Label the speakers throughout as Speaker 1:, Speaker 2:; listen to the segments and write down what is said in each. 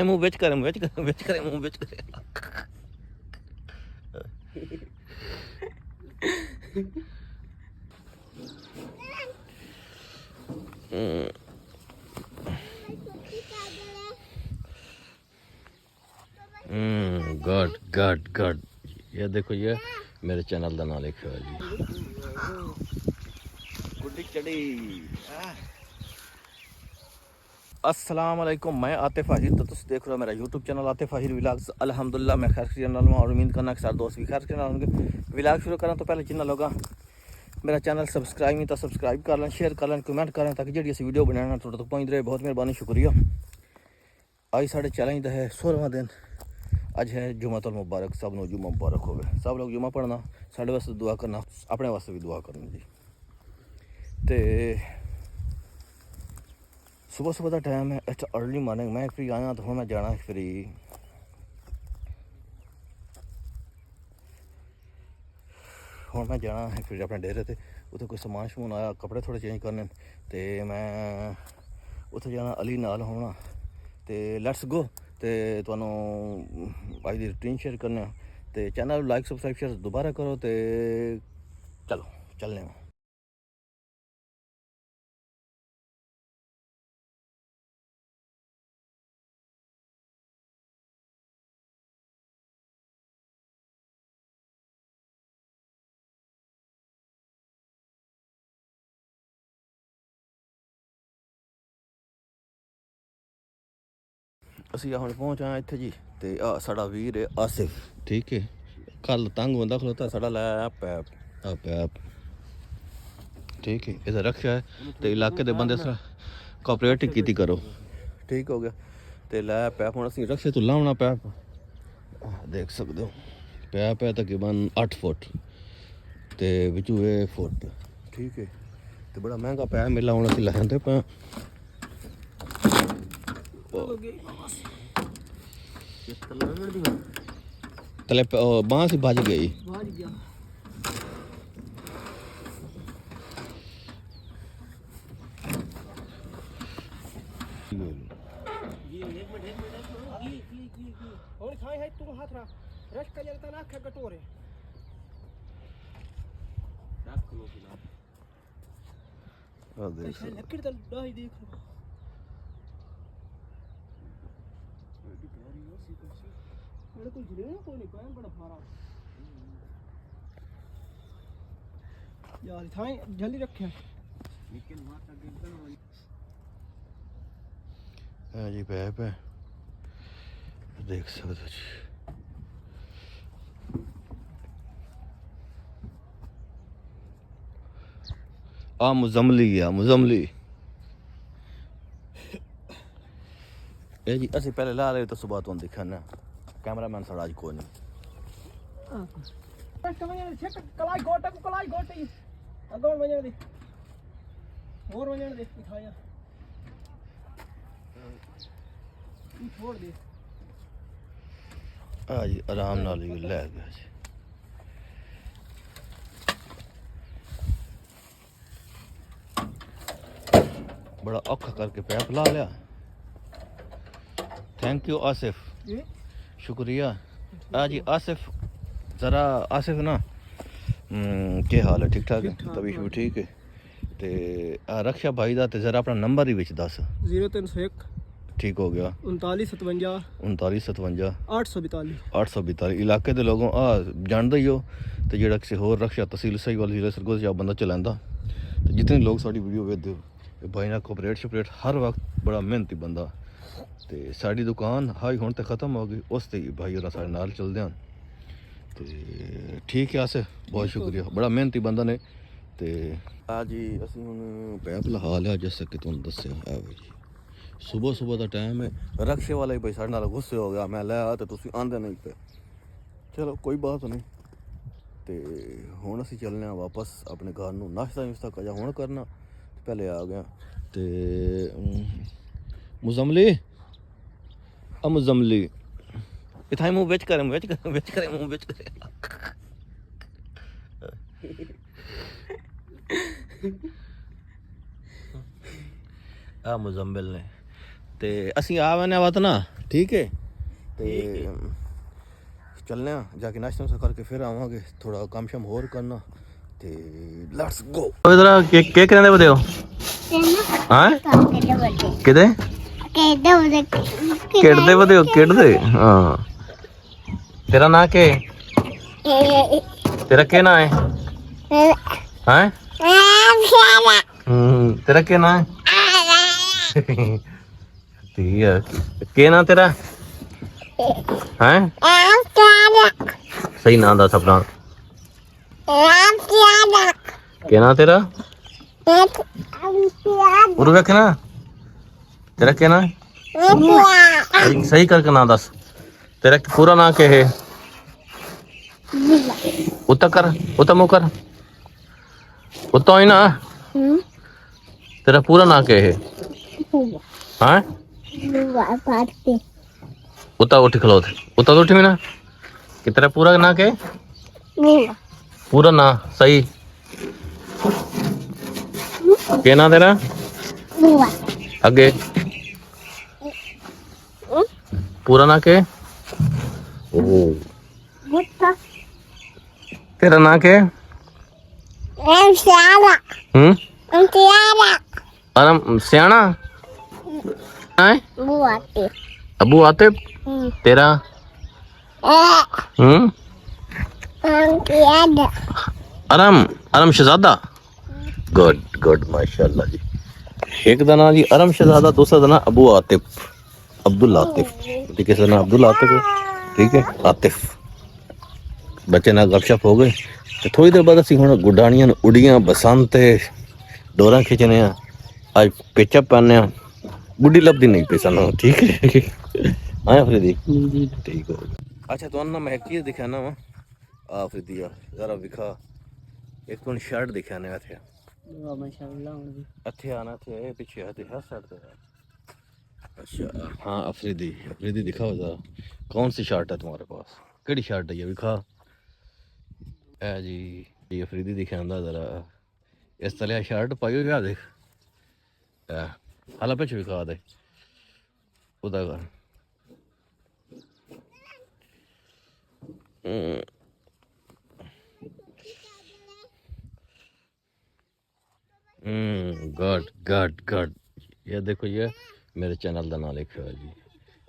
Speaker 1: मुंह बेच करे मुंह बेच करे मुंह बेच करे गुड गुड गुड। ये देखो ये मेरे चैनल का नाम लिखा है जी। गुड्डी चढ़ी। अस्सलाम वालेकुम, मैं आतिफ आहिर। तो तुम देख रहे हो मेरा YouTube channel Atif Ahir vlogs. अल्हम्दुलिल्लाह मैं खैर चैनल में और उम्मीद करना कि सारे दोस्त भी खैर चैनल होंगे। व्लॉग शुरू करें तो पहले जिन्ना लोग मेरा चैनल सब्सक्राइब नहीं तो सब्सक्राइब कर लें, शेयर कर लें, कमेंट करें ताकि जी अस वीडियो बनाना थोड़े तक पहुँच रहे। बहुत मेहरबानी, शुक्रिया। आज साढ़े चैलेंज का है 16वां दिन। अज है जुम्मतुल मुबारक। सब लोग जुम्मा मुबारक हो गए। सब लोग जुम्मा पढ़ना, साढ़े वास्ते दुआ करना, अपने वास्ते भी दुआ करनी जी। तो सुबह सुबह का टाइम है, इट्स अर्ली मॉर्निंग। मैं फ्री आया तो हूँ मैं जाना फ्री हूँ मैं जाना है फिर अपने डेरे से। उतो कोई समान शमान आया, कपड़े थोड़े चेंज करने, तो मैं उतो जाना अली नाल होना। तो लैट्स गो। तो तुहानू अज दी रूटीन शेयर करने। तो चैनल लाइक सब्सक्राइब शेयर दोबारा करो। तो चलो चलने। ਅਸੀਂ ਹੁਣ ਪਹੁੰਚ ਆਏ ਇੱਥੇ ਜੀ। ਤੇ ਆ ਸਾਡਾ ਵੀਰ ਹੈ ਆਸਿਫ, ਠੀਕ ਹੈ। ਕੱਲ ਤੰਗ ਹੁੰਦਾ ਖਲੋਤਾ, ਸਾਡਾ ਲਾਇਆ ਪੈਪ ਆ ਪੈਪ, ਠੀਕ ਹੈ। ਇਹਦਾ ਰੱਖਿਆ ਹੈ ਤੇ ਇਲਾਕੇ ਦੇ ਬੰਦੇ ਸਰ ਕੋਆਪਰੇਟ ਕੀਤੀ ਕਰੋ, ਠੀਕ ਹੋ ਗਿਆ। ਤੇ ਲਾਇਆ ਪੈਪ। ਹੁਣ ਅਸੀਂ ਰਕਸ਼ੇ ਤੋਂ ਲਾਉਣਾ ਪੈਪ, ਦੇਖ ਸਕਦੇ ਹੋ। ਪੈਪ ਹੈ ਤਕਰੀਬਨ 8 ਫੁੱਟ ਤੇ ਵਿੱਚੋਂ ਇਹ ਫੁੱਟ, ਠੀਕ ਹੈ। ਤੇ ਬੜਾ ਮਹਿੰਗਾ ਪੈਪ ਮਿਲਾ। ਹੁਣ ਅਸੀਂ ਲੈਂਦੇ ਪਏ तले बांह से बज गई।
Speaker 2: यार थाई जल्दी रखे
Speaker 1: जी पैप है, देख सकते हो जी। आ मुजमली है, मुजमली ये जी। असं पहले ला रहे तो सुबह तो दिखाना। कैमरा मैन साढ़ा अज कोई नहीं।
Speaker 2: कलाई गोटे को कलाई गोटे अगों वजन दे और वजन दे दिखाया छोड़ दे।
Speaker 1: हाँ जी आराम नाल ही लै गया जी। बड़ा औखा करके पैप ला लिया। थैंक यू आसिफ, शुक्रिया। जी आसिफ ज़रा आसिफ ना क्या हाल है? ठीक ठाक है? तबीयत भी ठीक है? तो रक्षा भाई का तो ज़रा अपना नंबर ही विच दस।
Speaker 2: 0301
Speaker 1: ठीक हो गया।
Speaker 2: 3957
Speaker 1: 3957
Speaker 2: 842
Speaker 1: 842। इलाके के लोगों जानते ही हो। तो जो किसी होर रक्षा तहसील सही वाल जिले सरगोदा जा बंदा चलाता। तो जितने लोग साड़ी वीडियो वेखते हो भाई ना कोऑपरेट शोपरेट हर वक्त बड़ा मेहनती बंदा। तो साड़ी दुकान हाई हुण तो ख़त्म हो गई, उस ते भाई और साढ़े नाल चलते हैं। तो ठीक है आसे, बहुत शुक्रिया, बड़ा मेहनती बंदा ने। तो जी असीं हुण पैप लहा लिया जैसे कि तुहानूं दस्सिया है जी। सुबह सुबह का टाइम है। रक्शे वाला ही भाई साढ़े नाल गुस्से हो गया, मैं लिया तो तुसीं आंदे नहीं पे। चलो कोई बात नहीं। तो हुण असीं चलने वापस अपने घर नूं। नाश्ता नुश्ता कजा हुण करना, पहले आ गया। तो मुजमली मुजमली इतना मुँह बेच करे मुँह बेच करे आ मुजम्मिल ने। ते असी आ वने वत ना ठीक है ते चलने जाके नाश्ता करके फिर आवांगे थोड़ा काम शाम होर करना ते लेट्स गो इधर के कहंदे बदे हो हां किदे किडदे बदे हो किडदे हां तेरा नाम के तेरा क्या नाम है हैं तेरा क्या नाम है ठीक है क्या नाम तेरा हैं सही नाम दस अपना क्या नाम तेरा उर्फ रखना तेरा क्या नाम है सही करके नाम दस तेरा पूरा नाम क्या है उतना कर उतना मुँह कर उतना ही ना तेरा पूरा नाम क्या है हाँ उतना उठ खलो उतना तो उठ में ना कि तेरा पूरा नाम क्या है पूरा नाम सही क्या नाम तेरा आगे पूरा नाम क्या है तेरा नाम क्या है अरम सियाना अबू आतिफ तेरा अरम अरम शहजादा गुड गुड माशाल्लाह जी एक दा नाम जी अरम शहजादा दूसरा दा नाम अबू आतिफ अब्दुल आतिफ ठीक है सर नाम अब्दुल आतिफ है ठीक है आतिफ बच्चे ना गपशप हो गए तो थोड़ी देर बाद असी हुण गुडानियां उड़ियां बसंत डोरा खिंचने आज पेचा पाने गुड्डी लभदी नहीं पे सानू ठीक है आया फरीदी ठीक हो अच्छा तो ना मैं एक चीज दिखाना वा फरीदी जरा विखा एक तो शर्ट दिखाने थे अच्छे आना थे पीछे आते हर साइड पे अच्छा हाँ अफरीदी अफरीदी दिखाओ जरा कौन सी शर्ट है तुम्हारे पास केड़ी शर्ट है ये विखा है जी ये अफरीदी दिखांदा जरा इस तरह शर्ट पाई क्या देख हाल पिछ विखा दे उदा कर गुड गुड गुड ये देखो ये मेरे चैनल का नाम लिखा है जी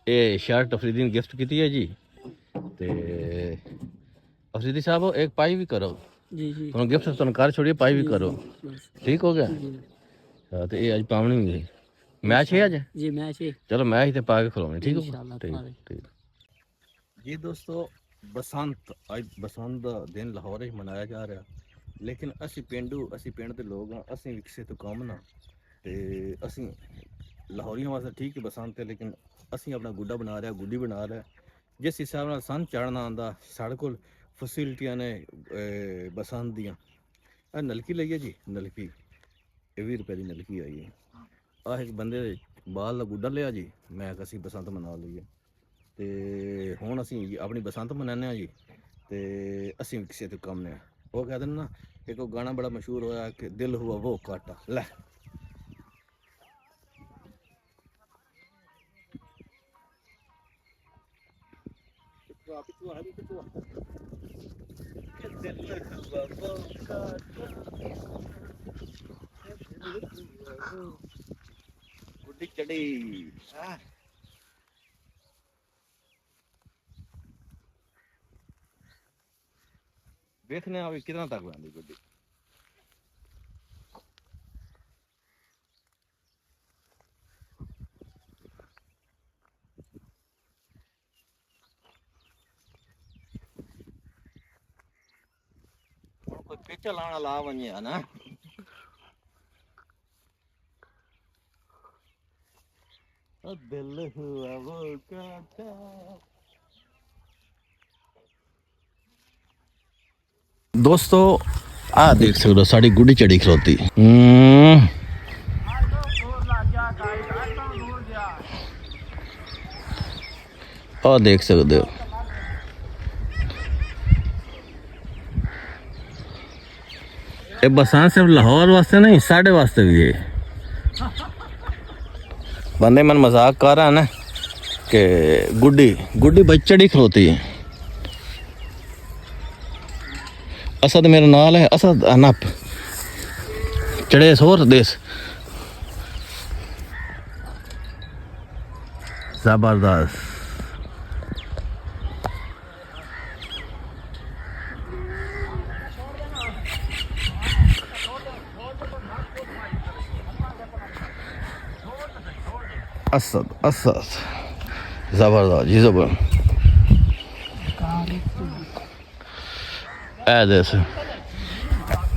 Speaker 1: ये शर्ट अफरीदी ने गिफ्ट की है जी ते अफरीदी साहब एक पाई भी करो
Speaker 2: जी जी
Speaker 1: तुम गिफ्ट तुम कर छोड़िए पाई भी करो ठीक हो गया हाँ तो ये अज पावनी हुई मैच है अज
Speaker 2: जी मैच है
Speaker 1: चलो मैच तो पा के खिलाने ठीक हो
Speaker 2: इंशाल्लाह
Speaker 1: ठीक ठीक जी दोस्तों बसंत अज बसंत का दिन लाहौर मनाया जा रहा लेकिन असी पेंडू असी पिंड के लोग हाँ असी विकसे तो कम ना ते असी लाहौरियों वास्ते ठीक है बसंत है लेकिन असी अपना गुड्डा बना रहे गुड्डी बना रहे जिस हिसाब नाल सन चढ़ना आंदा साढ़े कोल फैसिलिटियां ने बसंत दियां नलकी लई है जी नलकी 20 रुपए की नलकी आई है आ एक बंदे बाल का गुड्डा लिया जी मैं असी बसंत मना लीए ते हुण असी अपनी बसंत मनाने जी ते असी किसी तो कम ने वो कहते हैं ना एक वो गाना बड़ा मशहूर होया कि दिल हुआ वो काटा लै गुड्डी चढ़ी देखने अभी कितना तक आंदी गुड्डी कोई पेचा लाना ला वने ना दिल हुआ वो काटा दोस्तों आ देख सकते हो साड़ी गुड्डी चढ़ी खलोती आ देख सकते हो ये बसां सिर्फ लाहौर वास्ते नहीं साढ़े वास्ते भी है बंदे मन मजाक कर रहा है ना कि गुड्डी गुड्डी भाई चढ़ी खलोती है। असद मेरा नाल है, असद अनप चढ़े सोर देश जबरदस्त। असद असद जबरदस्त जी जबर। ए देस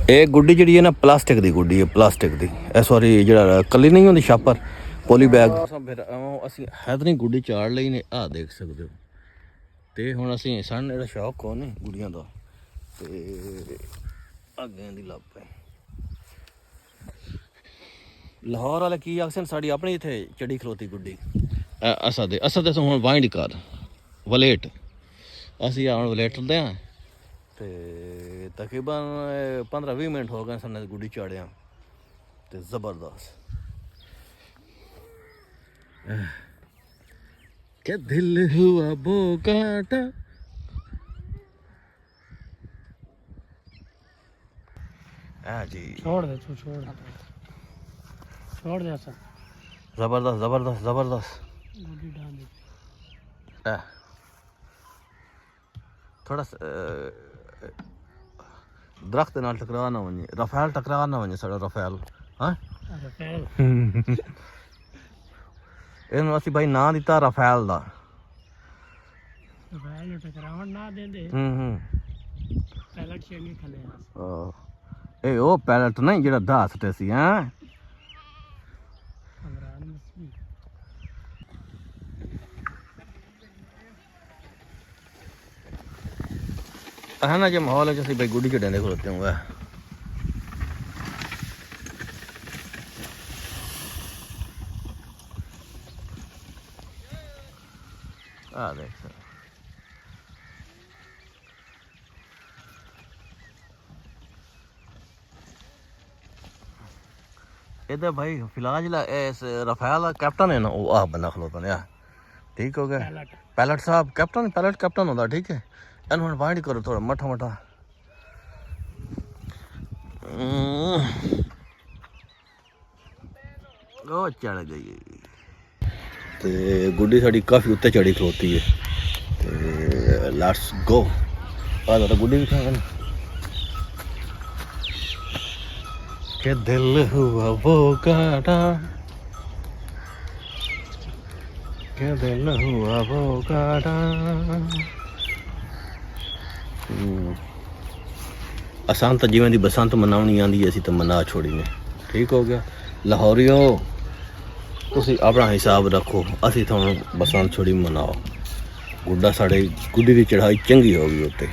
Speaker 1: ਇਹ ਗੁੱਡੀ ਜਿਹੜੀ ਹੈ ਨਾ ਪਲਾਸਟਿਕ ਦੀ ਗੁੱਡੀ ਹੈ, ਪਲਾਸਟਿਕ ਦੀ। ਇਹ ਸੌਰੀ ਜਿਹੜਾ ਕੱਲੀ ਨਹੀਂ ਹੁੰਦੀ ਛਾਪਰ ਪੋਲੀ ਬੈਗ। ਫਿਰ ਅਸੀਂ ਹੈਦਰੀ ਗੁੱਡੀ ਚਾੜ ਲਈ ਨੇ, ਆਹ ਦੇਖ ਸਕਦੇ ਹੋ। ਤੇ ਹੁਣ ਅਸੀਂ ਸਾਨੂੰ ਇਹਦਾ ਸ਼ੌਕ ਹੋ ਨਹੀਂ ਗੁੱਡੀਆਂ ਦਾ, ਤੇ ਅੱਗੇ ਦੀ ਲੱਭ ਪਏ। ਲਾਹੌਰ ਵਾਲੇ ਕੀ ਆਖਦੇ ਸਾਡੀ ਆਪਣੀ ਇੱਥੇ ਚੜੀ ਖਲੋਤੀ ਗੁੱਡੀ ਅਸਦ ਅਸਦ ਹੁਣ ਵਾਈਂਡ ਕਰ ਵਲੇਟ। ਅਸੀਂ ਹੁਣ ਵਲੇਟਦੇ ਹਾਂ ਤੇ ਤਕਰੀਬਨ 15-20 ਮਿੰਟ ਹੋ ਗਏ ਸਾਨੂੰ ਗੁੱਡੀ ਚਾੜਿਆ ਤੇ ਜ਼ਬਰਦਸਤ। ਕਿ ਦਿਲ ਹੁਆ ਬੋਕਾਟਾ। ਆ ਜੀ
Speaker 2: छोड़ दे तू, छोड़ दे ऐसा।
Speaker 1: ਜ਼ਬਰਦਸਤ ਜ਼ਬਰਦਸਤ ਜ਼ਬਰਦਸਤ।
Speaker 2: गुड्डी डाल दे।
Speaker 1: थोड़ा दरख्त नाल टकरा ना वने, रफेल टकरा ना वने साडा रफेल। हां ਇਹਨੂੰ ਅਸੀਂ ਭਾਈ ਨਾਂ ਦਿੱਤਾ ਰਫੇਲ ਦਾ।
Speaker 2: रफेल ਨੂੰ ਟਕਰਾਉਣ ਨਾ ਦਿੰਦੇ। ਪੈਲਟ ਚੰਗੀ ਖਲੇ ਆ।
Speaker 1: ਇਹ ਉਹ ਪੈਲਟ ਨਹੀਂ ਜਿਹੜਾ ਦਾਸ ਤੇ ਸੀ। ਹਾਂ
Speaker 2: ਇਮਰਾਨ ਮਸਲੀ
Speaker 1: है ना जो माहौल है जैसे भाई गुड्डी के डंडे खोलते होंगे। देख सर इधर भाई फिलहाल इस रफेल कैप्टन है ना वो आ बंदा खलोता ने। ठीक हो गया पैलट साहब कैप्टन पैलट कैप्टन होता। ठीक है ਇਹਨੂੰ ਹੁਣ ਵਾਈਂਡ ਕਰੋ ਥੋੜਾ ਮੱਠਾ ਮੱਠਾ। ਉਹ ਚੜ ਗਈ ਤੇ ਗੁੱਡੀ ਸਾਡੀ ਕਾਫੀ ਉੱਤੇ ਚੜੀ ਖਲੋਤੀ ਹੈ ਤੇ ਲੈਟਸ ਗੋ। ਆ ਤਾਂ ਗੁੱਡੀ ਵੀ ਖਾਣ ਕਿ ਦਿਲ ਹੁਆ ਵੋ ਕਾਟਾ, ਕਿ ਦਿਲ ਹੁਆ ਵੋ ਕਾਟਾ। ਅਸਾਂ ਤਾਂ ਜਿਵੇਂ ਦੀ ਬਸੰਤ ਮਨਾਉਣੀ ਆਂਦੀ ਅਸੀਂ ਤਾਂ ਮਨਾ ਛੋੜੀ ਨੇ। ਠੀਕ ਹੋ ਗਿਆ ਲਾਹੌਰੀਓ, ਤੁਸੀਂ ਆਪਣਾ ਹਿਸਾਬ ਰੱਖੋ, ਅਸੀਂ ਤੁਹਾਨੂੰ ਬਸੰਤ ਛੋੜੀ ਮਨਾਓ। ਗੁੱਡਾ ਸਾਡੇ ਗੁੱਡੀ ਦੀ ਚੜਾਈ ਚੰਗੀ ਹੋ ਗਈ ਉੱਤੇ।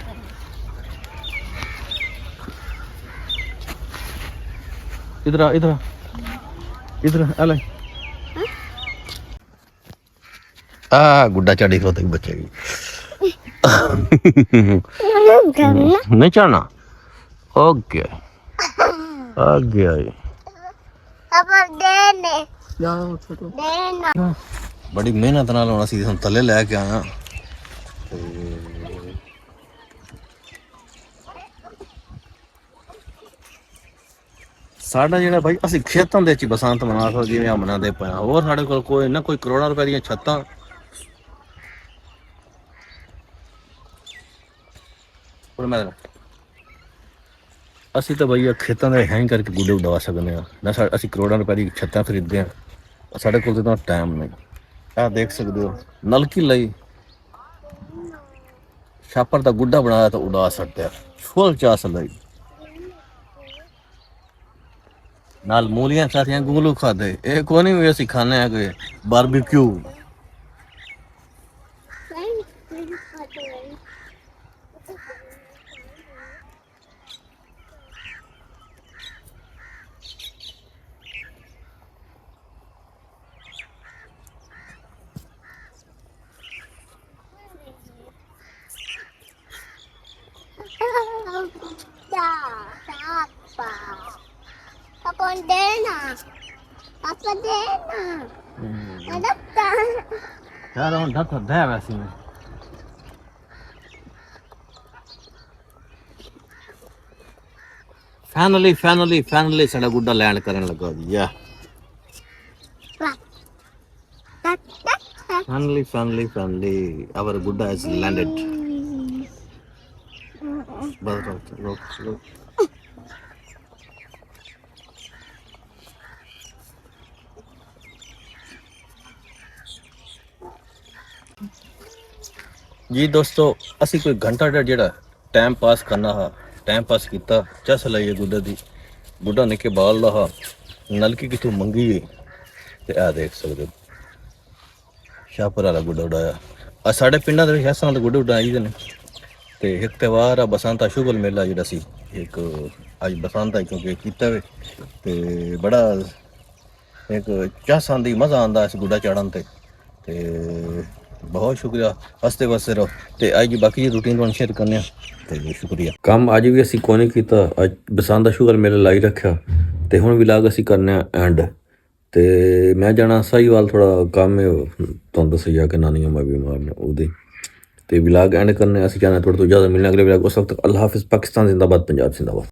Speaker 1: ਇਧਰ ਆ ਇਧਰ ਇਧਰ ਆ ਲੈ ਆ ਗੁੱਡਾ ਚੜੀ ਖਲੋਤੇ ਬੱਚੇ ਦੀ। नहीं चढ़ना। ओके आ गया बड़ी मेहनत नाल होना सी थले लैके आया। साडा जेड़ा भाई असीं खेतां दे च बसंत मना सकदे जिवें मनांदे पए आ। होर साडे कोल कोई ना कोई करोड़ां रुपए दियां छत्तां ਅਸੀਂ ਤਾਂ ਭਈਆ ਖੇਤਾਂ ਦੇ ਹੈਂਗ ਕਰਕੇ ਗੁੱਡੇ ਉਡਾ ਸਕਦੇ ਹਾਂ ਨਾ। ਅਸੀਂ ਕਰੋੜਾਂ ਰੁਪਏ ਦੀ ਛੱਤਾਂ ਖਰੀਦਦੇ ਹਾਂ, ਸਾਡੇ ਕੋਲ ਤਾਂ ਟਾਈਮ ਨਹੀਂ। ਆਹ ਦੇਖ ਸਕਦੇ ਹੋ ਨਲਕੀ ਲਈ ਛਾਪਰ ਦਾ ਗੁੱਡਾ ਬਣਾਇਆ ਤਾਂ ਉਡਾ ਸਕਦੇ ਆ ਫੁੱਲ ਚਾਸ ਲਈ। ਨਾਲ ਮੂਲੀਆਂ ਸਾਥੀਆਂ ਗੁੰਗਲੂ ਖਾਦੇ। ਇਹ ਕੋਈ ਨਹੀਂ ਵੀ ਅਸੀਂ ਖਾਣੇ ਆ ਕੋਈ barbecue.
Speaker 3: Apa dena? Apa dena? Ada tak?
Speaker 1: यार ਹੁਣ ਧੱਥ ਹੈ ਵੈਸੇ ਮੈਂ ਫਾਈਨਲੀ ਸਾਡਾ ਗੁੱਡਾ ਲੈਂਡ ਕਰਨ ਲੱਗਾ ਜੀ ਯਾ finally our Buddha has landed. Look. जी दोस्तों ਅਸੀਂ ਕੋਈ ਘੰਟਾ ਦਾ ਜਿਹੜਾ ਟਾਈਮ ਪਾਸ ਕਰਨਾ ਹੈ ਟਾਈਮ ਪਾਸ ਕੀਤਾ ਚਸ ਲਈਏ ਗੁੱਡਾ ਦੀ ਗੁੱਡਾ ਨਿੱਕੇ ਬਾਲ ਦਾ ਹਾ ਨਲਕੀ ਕਿਥੋਂ ਮੰਗੀ ਤੇ ਆ ਦੇਖ ਸਕਦੇ ਸ਼ਾਹਪੁਰ ਵਾਲਾ ਗੁੱਡਾ ਉਡਾਇਆ ਆ ਸਾਡੇ ਪਿੰਡਾਂ ਦੇ ਵਿੱਚ ਇਸ ਤਰ੍ਹਾਂ ਦੇ ਗੁੱਡੇ ਉਡਾਈ ਦੇ ਨੇ ਤੇ ਇੱਕ ਤਿਉਹਾਰ ਆ ਬਸੰਤ ਸ਼ੁਗਲ ਮੇਲਾ ਜਿਹੜਾ ਸੀ ਇੱਕ ਅੱਜ ਬਸੰਤ ਹੈ ਕਿਉਂਕਿ ਕੀਤਾ ਵੇ ਤੇ ਬੜਾ ਇੱਕ ਚਾਸਾਂ ਦੀ ਮਜ਼ਾ ਆਉਂਦਾ ਇਸ ਗੁੱਡਾ ਚੜਨ ਤੇ बहुत शुक्रिया हसते वसते रहो ते अज बाकी रूटीन तुहानू शेयर करने ते शुक्रिया काम अज भी असी कोई नहीं कीता अज बसंत दा शुगर मेला लाई रखा ते हुण व्लॉग असी करने एंड ते मैं जाना साहीवाल थोड़ा काम है तुहानू दस्सिया कि नानी अम्मा बीमार ने ओहदे ते व्लॉग एंड करने असी जाना थोड़ा तो ज़्यादा मिलने अगले व्लॉग उस वक्त अल्लाह हाफिज़ पाकिस्तान जिंदाबाद पंजाब जिंदाबाद।